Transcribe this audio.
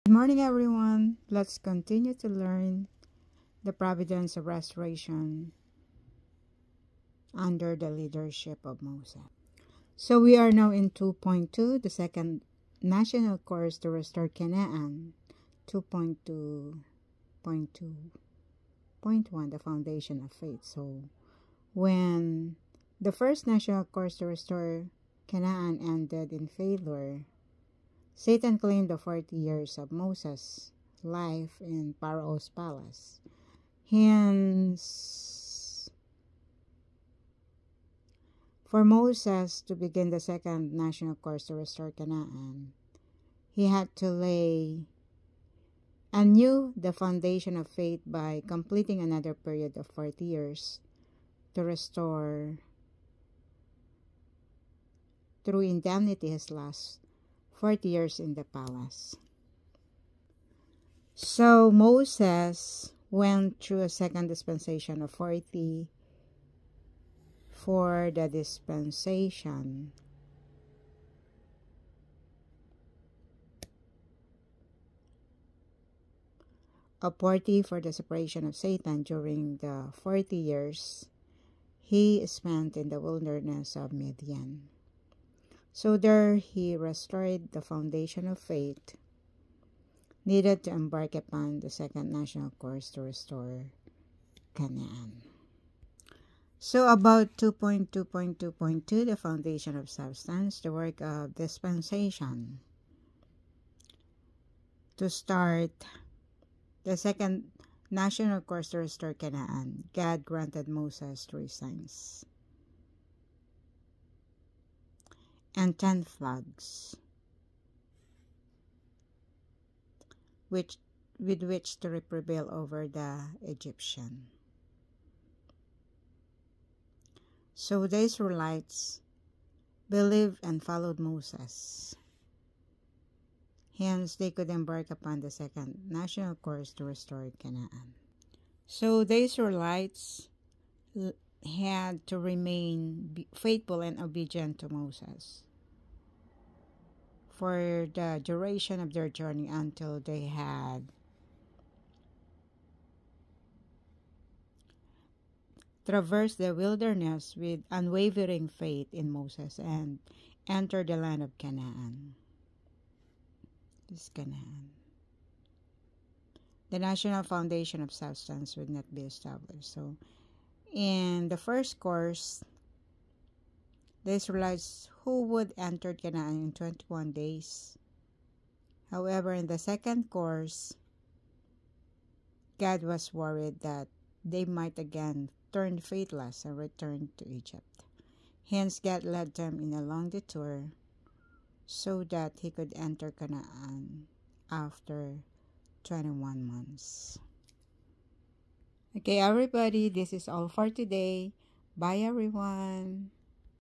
Good morning, everyone. Let's continue to learn the providence of restoration under the leadership of Moses. So we are now in 2.2, the second national course to restore Canaan. 2.2.2.1, the foundation of faith. So when the first national course to restore Canaan ended in failure, Satan claimed the 40 years of Moses' life in Pharaoh's palace. Hence, for Moses to begin the second national course to restore Canaan, he had to lay anew the foundation of faith by completing another period of 40 years to restore through indemnity his last 40 years in the palace. So Moses went through a second dispensation of 40 for the dispensation of 40 for the separation of Satan during the 40 years he spent in the wilderness of Midian. So there he restored the foundation of faith needed to embark upon the second national course to restore Canaan. So about 2.2.2.2, the foundation of substance, the work of dispensation. To start the second national course to restore Canaan, God granted Moses 3 signs and 10 flags, with which to prevail over the Egyptian. So the Israelites believed and followed Moses. Hence, they could embark upon the second national course to restore Canaan. So the Israelites had to remain faithful and obedient to Moses for the duration of their journey until they had traversed the wilderness with unwavering faith in Moses and entered the land of Canaan. This Canaan. The national foundation of substance would not be established. So in the first course, the Israelites who would enter Canaan in 21 days. However, in the second course, God was worried that they might again turn faithless and return to Egypt. Hence, God led them in a long detour so that he could enter Canaan after 21 months. Okay, everybody, this is all for today. Bye, everyone.